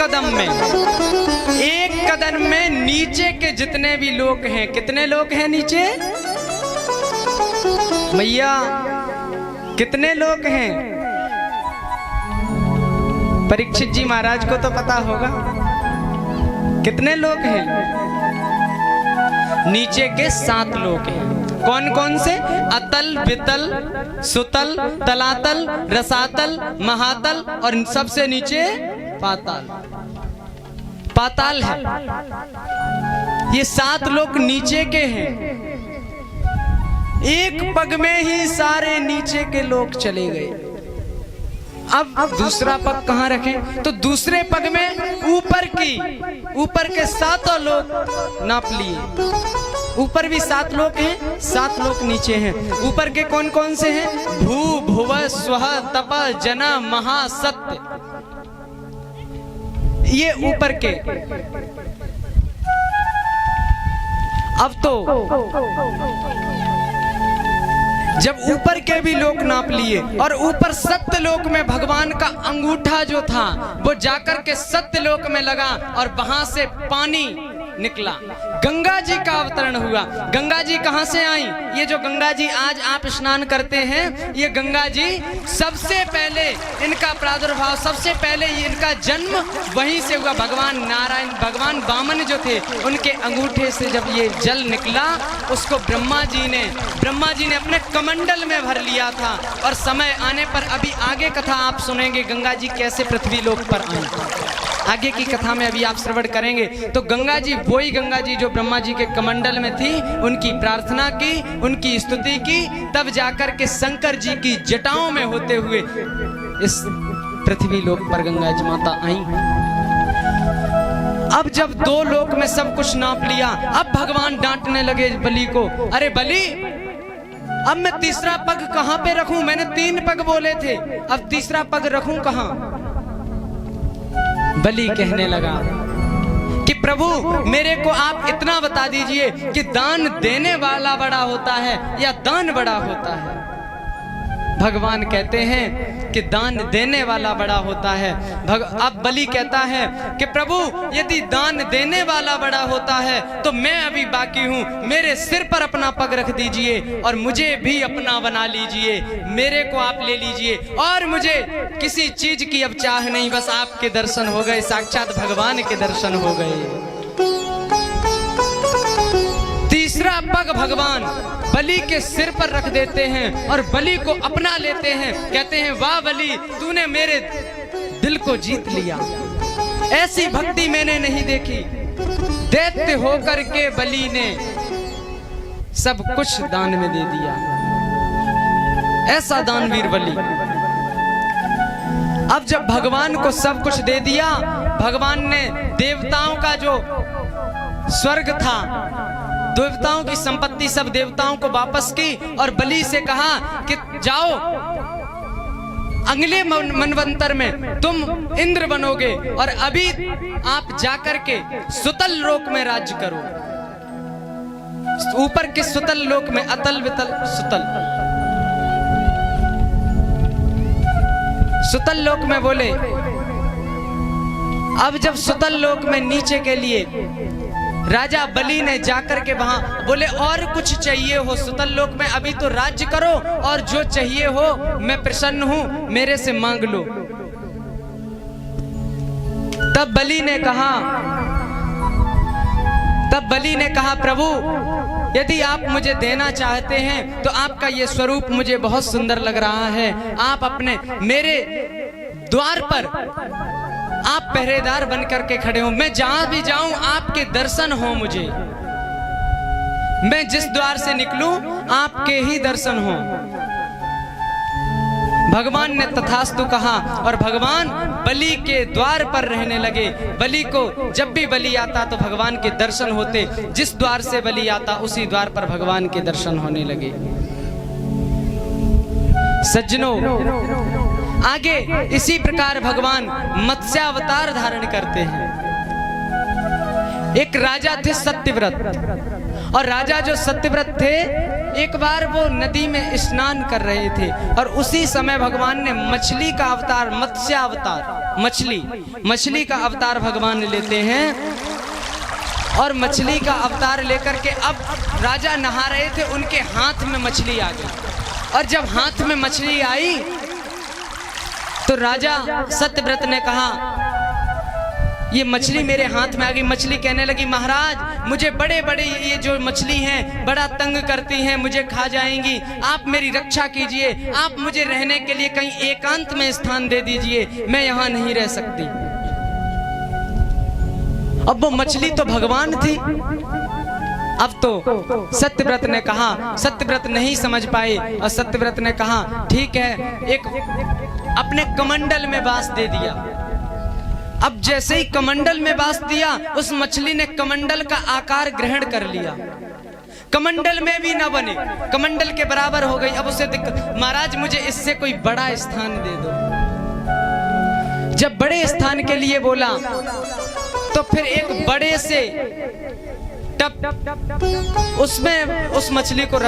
कदम में नीचे के जितने भी लोग हैं, कितने लोग हैं नीचे भैया, कितने लोग हैं? परीक्षित जी महाराज को तो पता होगा कितने लोग हैं। नीचे के 7 लोग हैं। कौन कौन से? अतल, वितल, सुतल, तलातल, रसातल, महातल और सबसे नीचे पाताल। पाताल है। ये 7 लोग नीचे के हैं। एक पग में ही सारे नीचे के लोग चले गए। अब दूसरा पग कहां रखें? तो दूसरे पग में ऊपर के 7 लोग नाप लिए। ऊपर भी 7 लोग हैं, 7 लोग नीचे हैं। ऊपर के कौन कौन से हैं? भू, भुव, स्वः, तप, जना, महा, सत्य। ये ऊपर के। अब तो जब ऊपर के भी लोक नाप लिए और ऊपर सत्यलोक में भगवान का अंगूठा जो था वो जाकर के सत्यलोक में लगा और वहां से पानी निकला। गंगा जी का अवतरण हुआ। गंगा जी कहां से आई? ये जो गंगा जी आज आप स्नान करते हैं, ये गंगा जी सबसे पहले इनका प्रादुर्भाव, सबसे पहले इनका जन्म वहीं से हुआ। भगवान नारायण, भगवान वामन जो थे, उनके अंगूठे से जब ये जल निकला, उसको ब्रह्मा जी ने अपने कमंडल में भर लिया था। और समय आने पर, अभी आगे कथा आप सुनेंगे गंगा जी कैसे पृथ्वी लोक पर आई। आगे की कथा में अभी आप श्रवण करेंगे। तो गंगा जी वही गंगा जी जो ब्रह्मा जी के कमंडल में थी, उनकी प्रार्थना की, उनकी स्तुति की, तब जाकर के शंकर जी की जटाओं में होते हुए इस पृथ्वी लोक पर गंगा जी माता आई। अब जब 2 लोक में सब कुछ नाप लिया, अब भगवान डांटने लगे बलि को, अरे बलि, अब मैं तीसरा पग कहां पे रखूं? मैंने 3 पग बोले थे, अब तीसरा पग रखूं कहां? बलि कहने लगा कि प्रभु मेरे को आप इतना बता दीजिए कि दान देने वाला बड़ा होता है या दान बड़ा होता है? भगवान कहते हैं कि दान देने वाला बड़ा होता है। अब बलि कहता है कि प्रभु यदि दान देने वाला बड़ा होता है तो मैं अभी बाकी हूँ, मेरे सिर पर अपना पग रख दीजिए और मुझे भी अपना बना लीजिए, मेरे को आप ले लीजिए और मुझे किसी चीज की अब चाह नहीं, बस आपके दर्शन हो गए, साक्षात भगवान के दर्शन हो गए। तीसरा पग भगवान बलि के सिर पर रख देते हैं और बलि को अपना लेते हैं। कहते हैं वाह बलि, तूने मेरे दिल को जीत लिया, ऐसी भक्ति मैंने नहीं देखी। दैत्य होकर के बलि ने सब कुछ दान में दे दिया। ऐसा दानवीर बलि। अब जब भगवान को सब कुछ दे दिया, भगवान ने देवताओं का जो स्वर्ग था, देवताओं की संपत्ति सब देवताओं को वापस की और बलि से कहा कि जाओ अगले मनवंतर में तुम इंद्र बनोगे और अभी आप जाकर के सुतल लोक में राज्य करो। ऊपर के सुतल लोक में, अतल, वितल, सुतल लोक में बोले। अब जब सुतल लोक में नीचे के लिए राजा बलि ने जाकर के वहां बोले और कुछ चाहिए हो सुतल लोक में, अभी तो राज्य करो और जो चाहिए हो मैं प्रसन्न हूं, मेरे से मांग लो। तब बलि ने कहा प्रभु यदि आप मुझे देना चाहते हैं तो आपका ये स्वरूप मुझे बहुत सुंदर लग रहा है। आप अपने मेरे द्वार पर आप पहरेदार बन करके खड़े हो, मैं जहां भी जाऊं आपके दर्शन हो मुझे, मैं जिस द्वार से निकलूं आपके ही दर्शन हो। भगवान ने तथास्तु कहा और भगवान बलि के द्वार पर रहने लगे। बलि को जब भी बलि आता तो भगवान के दर्शन होते, जिस द्वार से बलि आता उसी द्वार पर भगवान के दर्शन होने लगे। सज्जनों, आगे इसी प्रकार भगवान मत्स्यावतार धारण करते हैं। एक राजा थे सत्यव्रत, और राजा जो सत्यव्रत थे एक बार वो नदी में स्नान कर रहे थे और उसी समय भगवान ने मछली का अवतार, मत्स्य अवतार, मछली का अवतार भगवान लेते हैं। और मछली का अवतार लेकर के अब राजा नहा रहे थे, उनके हाथ में मछली आ गई। और जब हाथ में मछली आई तो राजा सत्यव्रत ने कहा, ये मछली मेरे हाथ में आ गई। मछली कहने लगी, महाराज मुझे बड़े बड़े ये जो मछली हैं बड़ा तंग करती हैं, मुझे खा जाएंगी, आप मेरी रक्षा कीजिए, आप मुझे रहने के लिए कहीं एकांत में स्थान दे दीजिए, मैं यहाँ नहीं रह सकती। अब वो मछली तो भगवान थी। अब तो सत्यव्रत ने कहा, सत्यव्रत नहीं समझ पाए और सत्यव्रत ने कहा ठीक है, एक अपने कमंडल में बांस दे दिया। अब जैसे ही कमंडल में बांस दिया, उस मछली ने कमंडल का आकार ग्रहण कर लिया, कमंडल में भी ना बने, कमंडल के बराबर हो गई। अब उसे महाराज मुझे इससे कोई बड़ा स्थान दे दो। जब बड़े स्थान के लिए बोला तो फिर एक बड़े से टब उसमें उस मछली को